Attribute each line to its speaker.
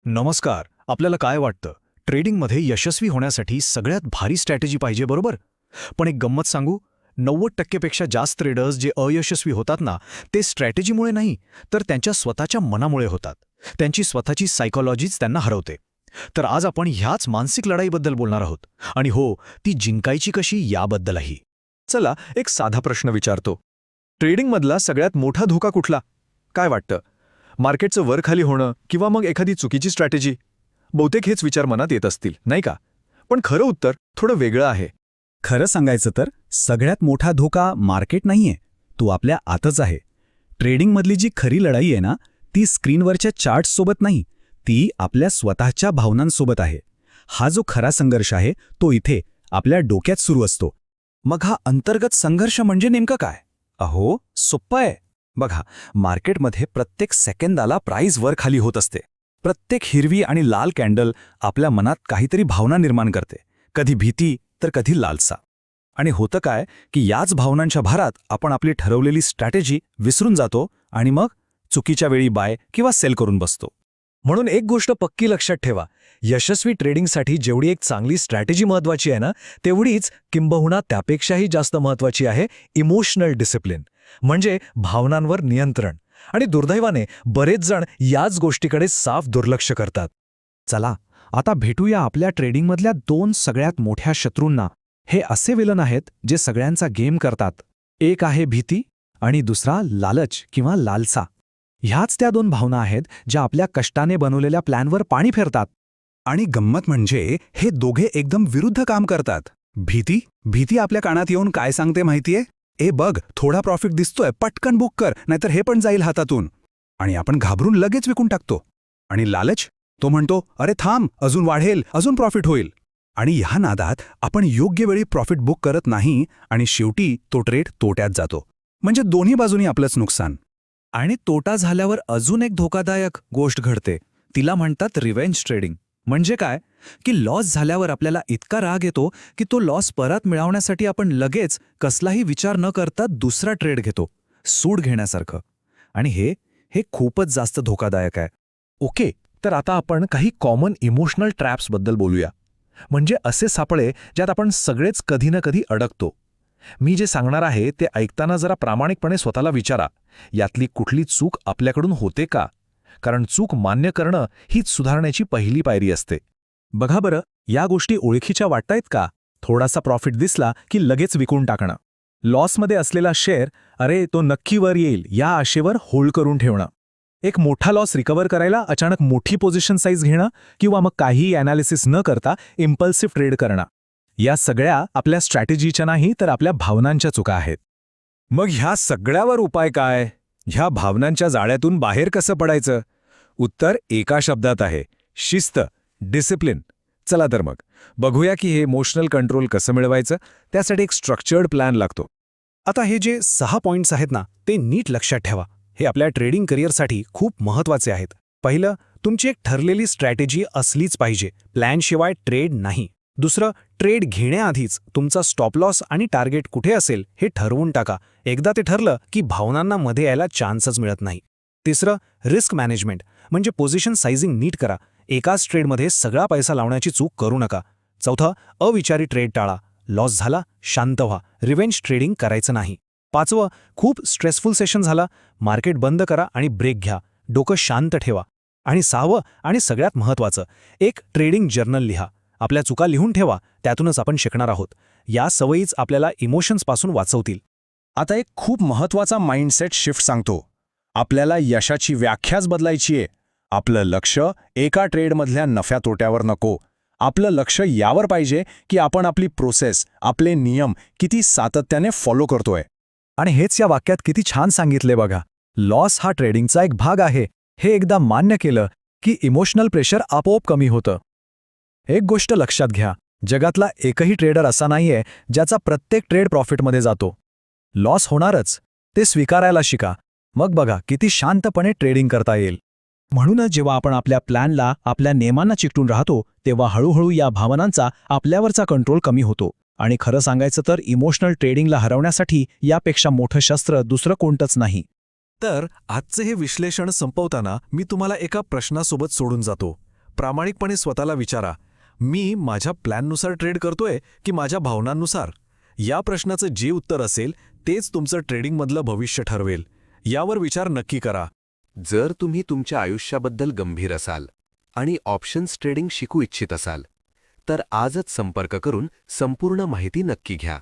Speaker 1: नमस्कार. आपल्याला काय वाटतं? ट्रेडिंगमध्ये यशस्वी होण्यासाठी सगळ्यात भारी स्ट्रॅटेजी पाहिजे, बरोबर? पण एक गंमत सांगू? 90% पेक्षा जास्त ट्रेडर्स जे अयशस्वी होतात ना, ते स्ट्रॅटेजीमुळे नाही, तर त्यांच्या स्वतःच्या मनामुळे होतात. त्यांची स्वतःची सायकॉलॉजीच त्यांना हरवते. तर आज आपण ह्याच मानसिक लढाईबद्दल बोलणार आहोत. आणि हो, ती जिंकायची कशी याबद्दलही.
Speaker 2: चला एक साधा प्रश्न विचारतो. ट्रेडिंगमधला सगळ्यात मोठा धोका कुठला? काय वाटतं? मार्केटचं वर खाली होणं किंवा मग एखादी चुकीची स्ट्रॅटेजी? बहुतेक हेच विचार मनात येत असतील, नाही का? पण खरं उत्तर थोडं वेगळं आहे.
Speaker 3: खरं सांगायचं तर सगळ्यात मोठा धोका मार्केट नाहीये, तो आपल्या आतच आहे. ट्रेडिंगमधली जी खरी लढाई आहे ना, ती स्क्रीनवरच्या चार्ट्ससोबत नाही, ती आपल्या स्वतःच्या भावनांसोबत आहे. हा जो खरा संघर्ष आहे तो इथे आपल्या डोक्यात सुरू असतो.
Speaker 2: मग हा अंतर्गत संघर्ष म्हणजे नेमकं काय? अहो, सोप्पं आहे. बघा, मार्केटमध्ये प्रत्येक सेकंदाला प्राइस वर खाली होत असते. प्रत्येक हिरवी आणि लाल कॅन्डल आपल्या मनात काहीतरी भावना निर्माण करते, कधी भीती तर कधी लालसा. आणि होतं काय की याच भावनांच्या भारात आपण आपली ठरवलेली स्ट्रॅटेजी विसरून जातो आणि मग चुकीच्या वेळी बाय किंवा सेल करून बसतो.
Speaker 4: म्हणून एक गोष्ट पक्की लक्षात ठेवा, यशस्वी ट्रेडिंगसाठी जेवढी एक चांगली स्ट्रॅटेजी महत्त्वाची आहे ना, तेवढीच किंबहुना त्यापेक्षाही जास्त महत्त्वाची आहे इमोशनल डिसिप्लिन, म्हणजे भावनांवर नियंत्रण. आणि दुर्दैवाने बरेच जण याच गोष्टीकडे साफ दुर्लक्ष करतात.
Speaker 3: चला आता भेटूया आपल्या ट्रेडिंगमधल्या दोन सगळ्यात मोठ्या शत्रूंना. हे असे विलन आहेत जे सगळ्यांचा गेम करतात. एक आहे भीती आणि दुसरा लालच किंवा लालसा. ह्याच त्या दोन भावना आहेत ज्या आपल्या कष्टाने बनवलेल्या प्लॅनवर पाणी फेरतात.
Speaker 2: आणि गंमत म्हणजे हे दोघे एकदम विरुद्ध काम करतात. भीती आपल्या कानात येऊन काय सांगते माहितीये? ए बघ, थोडा प्रॉफिट दिसतोय, पटकन बुक कर, नाहीतर हे पण जाईल हातातून. आणि आपण घाबरून लगेच विकून टाकतो. आणि लालच, तो म्हणतो, अरे थांब, अजून वाढेल, अजून प्रॉफिट होईल. आणि ह्या नादात आपण योग्य वेळी प्रॉफिट बुक करत नाही आणि शेवटी तो ट्रेड तोट्यात जातो. म्हणजे दोन्ही बाजूनी आपलंच नुकसान.
Speaker 3: आणि तोटा झाल्यावर अजून एक धोकादायक गोष्ट घडते, तिला म्हणतात रिव्हेंज ट्रेडिंग. म्हणजे काय की लॉस झाल्यावर आपल्याला इतका राग येतो की तो लॉस परत मिळवण्यासाठी आपण लगेच कसलाही विचार न करता दुसरा ट्रेड घेतो, सूड घेण्यासारखं. आणि हे खूपच जास्त धोकादायक आहे.
Speaker 4: ओके, तर आता आपण काही कॉमन इमोशनल ट्रॅप्सबद्दल बोलूया. म्हणजे असे सापळे ज्यात आपण सगळेच कधी ना कधी अडकतो. मी जे सांगणार आहे ते ऐकताना जरा प्रामाणिकपणे स्वतःला विचारा, यातली कुठली चूक आपल्याकडून होते का? कारण चूक मान्य करणं हीच सुधारण्याची पहिली पायरी असते.
Speaker 3: बघा बरं, या गोष्टी ओळखीच्या वाटतायत का? थोडासा प्रॉफिट दिसला की लगेच विकून टाकणं, लॉसमध्ये असलेला शेअर अरे तो नक्की वर येईल या आशेवर होल्ड करून ठेवणं, एक मोठा लॉस रिकव्हर करायला अचानक मोठी पोझिशन साईज घेणं, किंवा मग काहीही ॲनालिसिस न करता इम्पल्सिव्ह ट्रेड करणं. या सगळ्या आपल्या स्ट्रॅटेजीच्या नाही तर आपल्या भावनांच्या चुका आहेत.
Speaker 2: मग ह्या सगळ्यावर उपाय काय? ह्या भावनांच्या जाळ्यातून बाहेर कसं पडायचं? उत्तर एका शब्दात आहे, शिस्त, डिसिप्लिन. चला तर मग बघूया की हे इमोशनल कंट्रोल कसं मिळवायचं. त्यासाठी एक स्ट्रक्चर्ड प्लॅन लागतो.
Speaker 1: आता हे जे 6 पॉइंट्स आहेत ना, ते नीट लक्षात ठेवा. हे आपल्या ट्रेडिंग करिअरसाठी खूप महत्त्वाचे आहेत. पहिलं, तुमची एक ठरलेली स्ट्रॅटेजी असलीच पाहिजे, प्लॅनशिवाय ट्रेड नाही. दुसरं, ट्रेड घेण्याआधीच तुमचा स्टॉप लॉस आणि टार्गेट कुठे असेल हे ठरवून टाका. एकदा ते ठरलं की भावनांना मध्ये यायला चान्सच मिळत नाही. तिसरं, रिस्क मॅनेजमेंट, म्हणजे पोझिशन सायझिंग नीट करा. एकाच ट्रेडमध्ये सगळा पैसा लावण्याची चूक करू नका. चौथं, अविचारी ट्रेड टाळा. लॉस झाला, शांत व्हा, रिव्हेंज ट्रेडिंग करायचं नाही. पाचवं, खूप स्ट्रेसफुल सेशन झाला, मार्केट बंद करा आणि ब्रेक घ्या, डोकं शांत ठेवा. आणि सहावं आणि सगळ्यात महत्त्वाचं, एक ट्रेडिंग जर्नल लिहा. आपल्या चुका लिहून ठेवा, त्यातूनच आपण शिकणार आहोत. या सवयीच आपल्याला इमोशन्सपासून वाचवतील.
Speaker 2: आता एक खूप महत्त्वाचा माइंडसेट शिफ्ट सांगतो. आपल्याला यशाची व्याख्याच बदलायची आहे. आपलं लक्ष एका ट्रेडमधल्या नफ्या तोट्यावर नको. आपलं लक्ष यावर पाहिजे की आपण आपली प्रोसेस, आपले नियम किती सातत्याने फॉलो करतोय.
Speaker 3: आणि हेच या वाक्यात किती छान सांगितले बघा. लॉस हा ट्रेडिंगचा एक भाग आहे, हे एकदा मान्य केलं की इमोशनल प्रेशर आपोआप कमी होतं. एक गोष्ट लक्षात घ्या, जगातला एकही ट्रेडर असा नाहीये ज्याचा प्रत्येक ट्रेड प्रॉफिटमध्ये जातो. लॉस होणारच, ते स्वीकारायला शिका. मग बघा किती शांतपणे ट्रेडिंग करता येईल. म्हणूनच जेव्हा आपण आपल्या प्लॅनला, आपल्या नियमांना चिकटून राहतो, तेव्हा हळूहळू या भावनांचा आपल्यावरचा कंट्रोल कमी होतो. आणि खरं सांगायचं तर इमोशनल ट्रेडिंगला हरवण्यासाठी यापेक्षा मोठं शस्त्र दुसरं कोणतंच नाही.
Speaker 4: तर आजचे हे विश्लेषण संपवताना मी तुम्हाला एका प्रश्नासोबत सोडून जातो.
Speaker 5: प्रामाणिकपणे स्वतःला विचारा, मी माझ्या प्लॅननुसार ट्रेड करतोय की माझ्या भावनांनुसार? या प्रश्नाचं जे उत्तर असेल तेच तुमचं ट्रेडिंगमधलं भविष्य ठरवेल. यावर विचार नक्की करा.
Speaker 6: जर तुम्ही तुमच्या आयुष्याबद्दल गंभीर असाल आणि ऑप्शन्स ट्रेडिंग शिकू इच्छित असाल तर आजच संपर्क करून संपूर्ण माहिती नक्की घ्या.